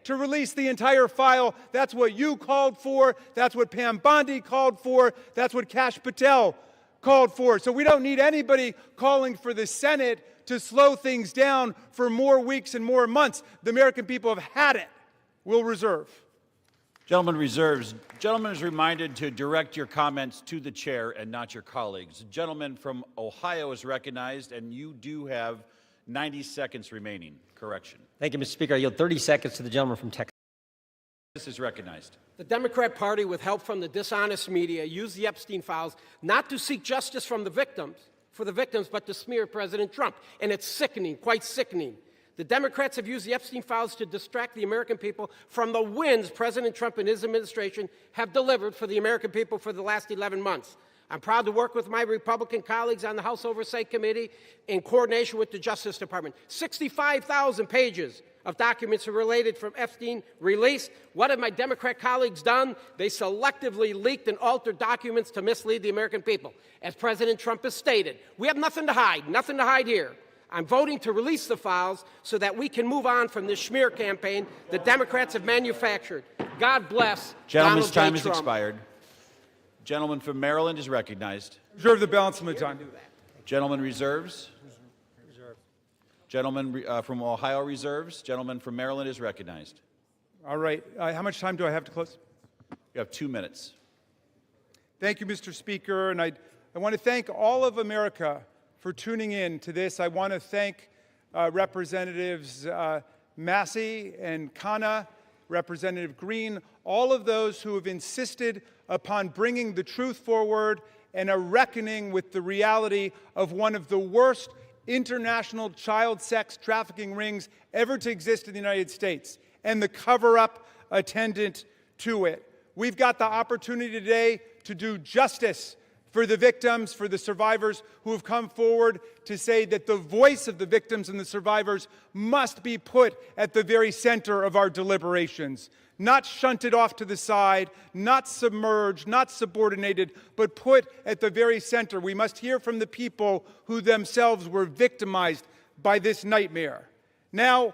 to release the entire file. That's what you called for. That's what Pam Bondi called for. That's what Kash Patel called for. So we don't need anybody calling for the Senate to slow things down for more weeks and more months. The American people have had it. We'll reserve. Gentleman reserves. Gentleman is reminded to direct your comments to the chair and not your colleagues. The gentleman from Ohio is recognized, and you do have 90 seconds remaining. Correction. Thank you, Mr. Speaker. I yield 30 seconds to the gentleman from Texas. This is recognized. The Democrat Party, with help from the dishonest media, used the Epstein files not to seek justice from the victims, but to smear President Trump. And it's sickening, quite sickening. The Democrats have used the Epstein files to distract the American people from the wins President Trump and his administration have delivered for the American people for the last 11 months. I'm proud to work with my Republican colleagues on the House Oversight Committee in coordination with the Justice Department. 65,000 pages of documents are related from Epstein released. What have my Democrat colleagues done? They selectively leaked and altered documents to mislead the American people. As President Trump has stated, we have nothing to hide here. I'm voting to release the files so that we can move on from this smear campaign the Democrats have manufactured. God bless Gentleman's Donald J. time has Trump. expired. Gentleman from Maryland is recognized. Reserve the balance of my time. Gentleman reserves. Gentleman from Ohio reserves. Gentleman from Maryland is recognized. All right. How much time do I have to close? You have 2 minutes. Thank you, Mr. Speaker. And I want to thank all of America for tuning in to this. I want to thank Representatives Massey and Khanna, Representative Green, all of those who have insisted upon bringing the truth forward and a reckoning with the reality of one of the worst international child sex trafficking rings ever to exist in the United States and the cover-up attendant to it. We've got the opportunity today to do justice for the victims, for the survivors who have come forward to say that the voice of the victims and the survivors must be put at the very center of our deliberations, not shunted off to the side, not submerged, not subordinated, but put at the very center. We must hear from the people who themselves were victimized by this nightmare. Now,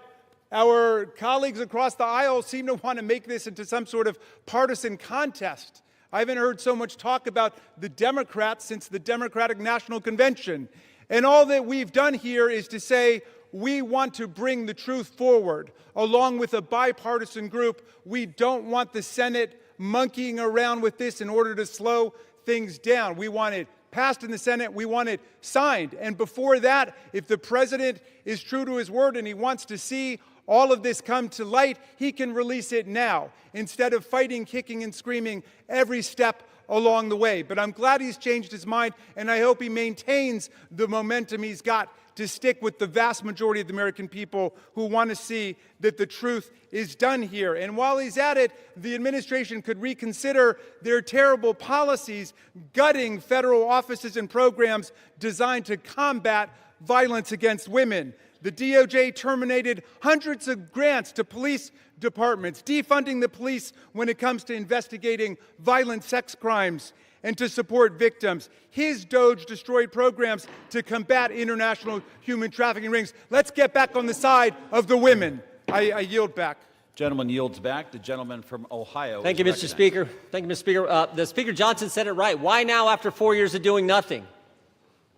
our colleagues across the aisle seem to want to make this into some sort of partisan contest. I haven't heard so much talk about the Democrats since the Democratic National Convention. And all that we've done here is to say we want to bring the truth forward along with a bipartisan group. We don't want the Senate monkeying around with this in order to slow things down. We want it passed in the Senate. We want it signed. And before that, if the president is true to his word and he wants to see all of this come to light, he can release it now instead of fighting, kicking, and screaming every step along the way. But I'm glad he's changed his mind, and I hope he maintains the momentum he's got to stick with the vast majority of the American people who want to see that the truth is done here. And while he's at it, the administration could reconsider their terrible policies, gutting federal offices and programs designed to combat violence against women. The DOJ terminated hundreds of grants to police departments, defunding the police when it comes to investigating violent sex crimes and to support victims. His DOJ destroyed programs to combat international human trafficking rings. Let's get back on the side of the women. I yield back. Gentleman yields back. The gentleman from Ohio. Thank you, Mr. Speaker. Thank you, Mr. Speaker. The Speaker Johnson said it right. Why now after 4 years of doing nothing?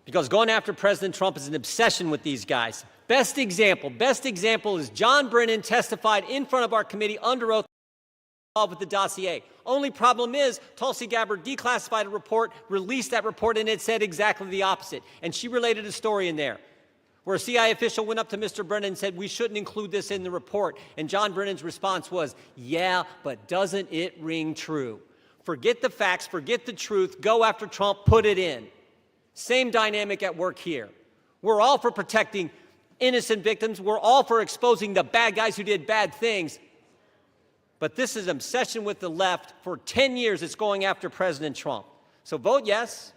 Because going after President Trump is an obsession with these guys. Best example is John Brennan testified in front of our committee under oath with the dossier. Only problem is Tulsi Gabbard declassified a report, released that report, and it said exactly the opposite. And she related a story in there where a CIA official went up to Mr. Brennan and said, we shouldn't include this in the report. And John Brennan's response was, yeah, but doesn't it ring true? Forget the facts, forget the truth, go after Trump, put it in. Same dynamic at work here. We're all for protecting innocent victims. We're all for exposing the bad guys who did bad things. But this is an obsession with the left. For 10 years, it's going after President Trump. So vote yes.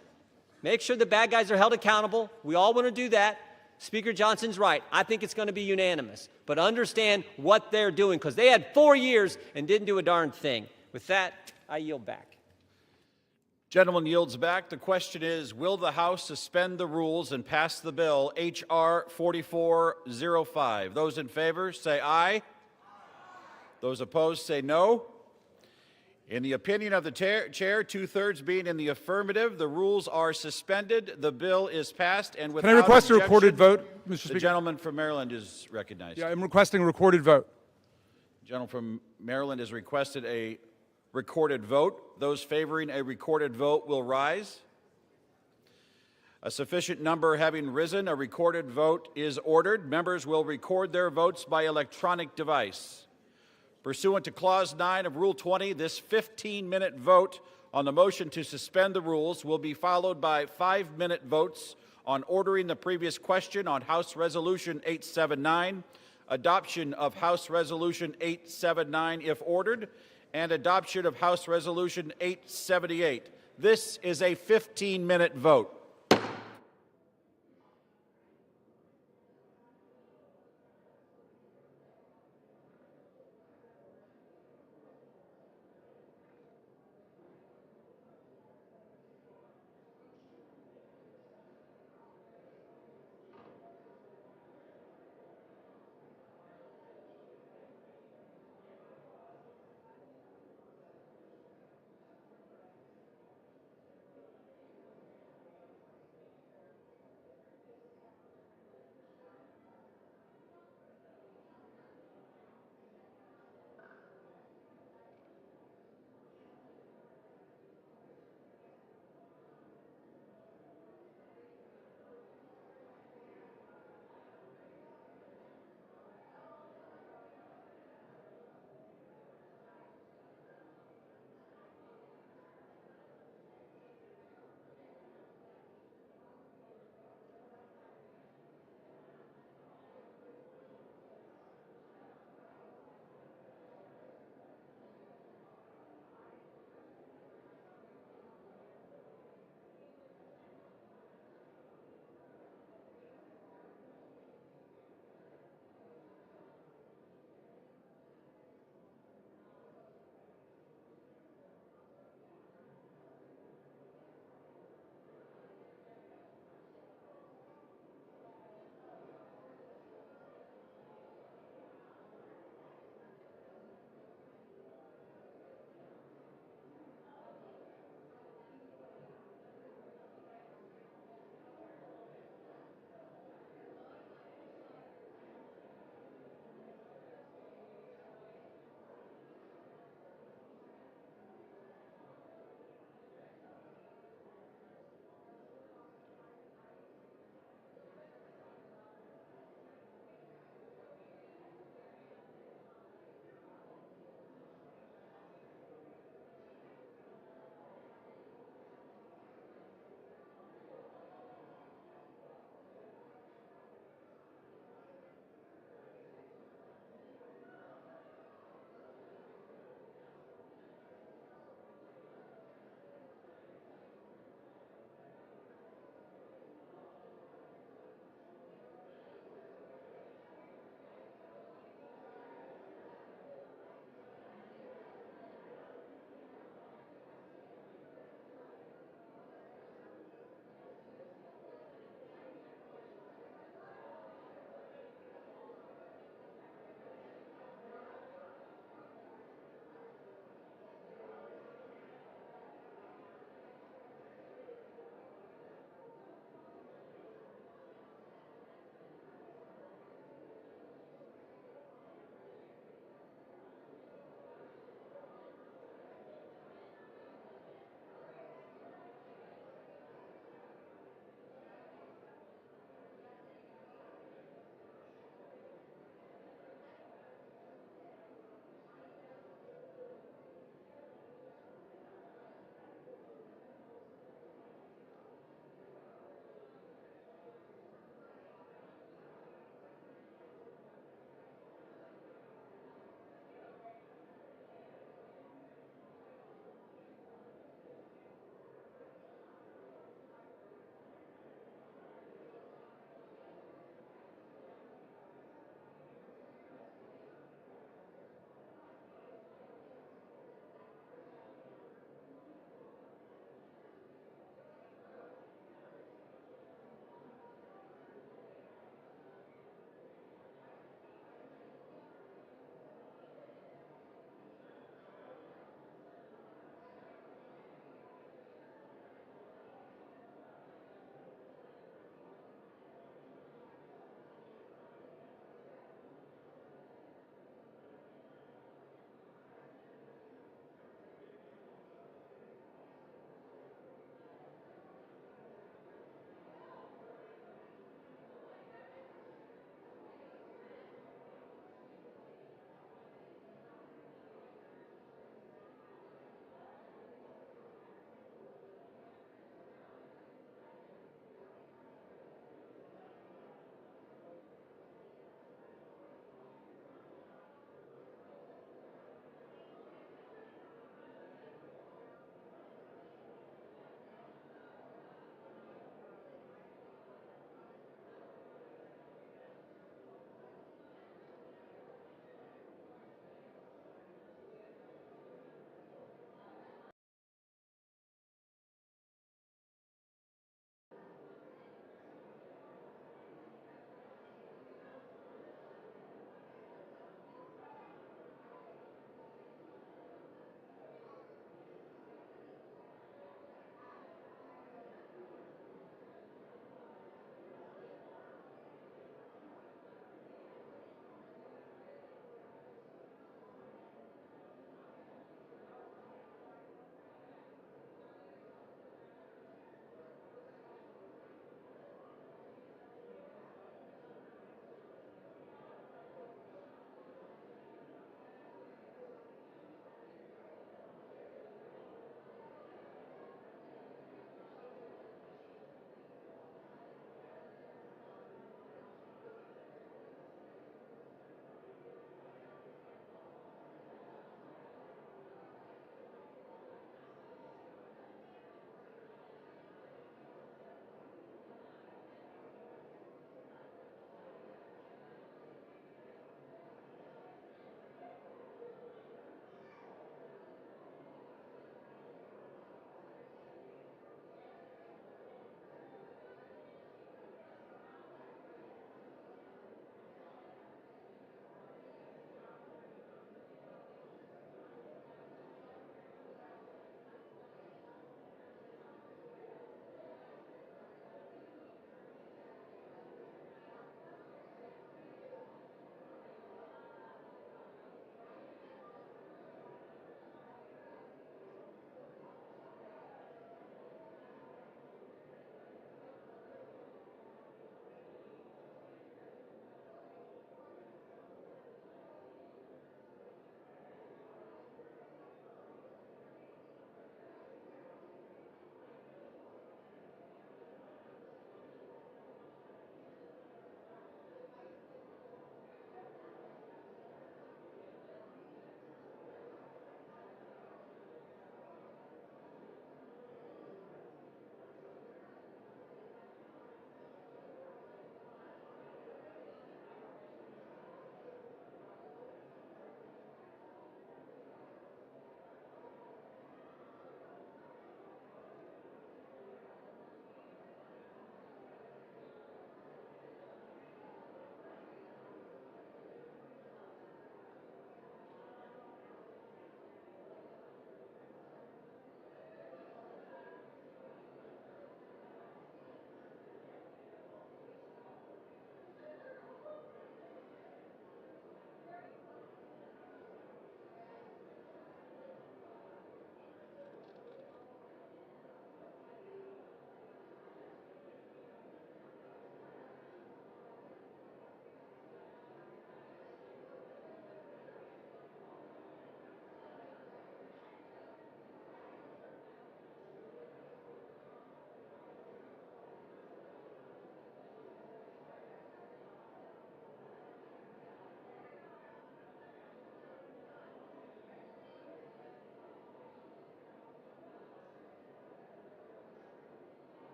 Make sure the bad guys are held accountable. We all want to do that. Speaker Johnson's right. I think it's going to be unanimous. But understand what they're doing, because they had 4 years and didn't do a darn thing. With that, I yield back. Gentleman yields back. The question is, will the House suspend the rules and pass the bill H.R. 4405? Those in favor say aye. Those opposed say no. In the opinion of the chair, two-thirds being in the affirmative, the rules are suspended. The bill is passed, and without Can I request a objection, recorded vote, Mr. the Speaker? gentleman from Maryland is recognized. Yeah, I'm requesting a recorded vote. The gentleman from Maryland has requested a recorded vote. Those favoring a recorded vote will rise. A sufficient number having risen, a recorded vote is ordered. Members will record their votes by electronic device. Pursuant to Clause 9 of Rule 20, this 15-minute vote on the motion to suspend the rules will be followed by 5-minute votes on ordering the previous question on House Resolution 879, adoption of House Resolution 879 if ordered, and adoption of House Resolution 878. This is a 15-minute vote.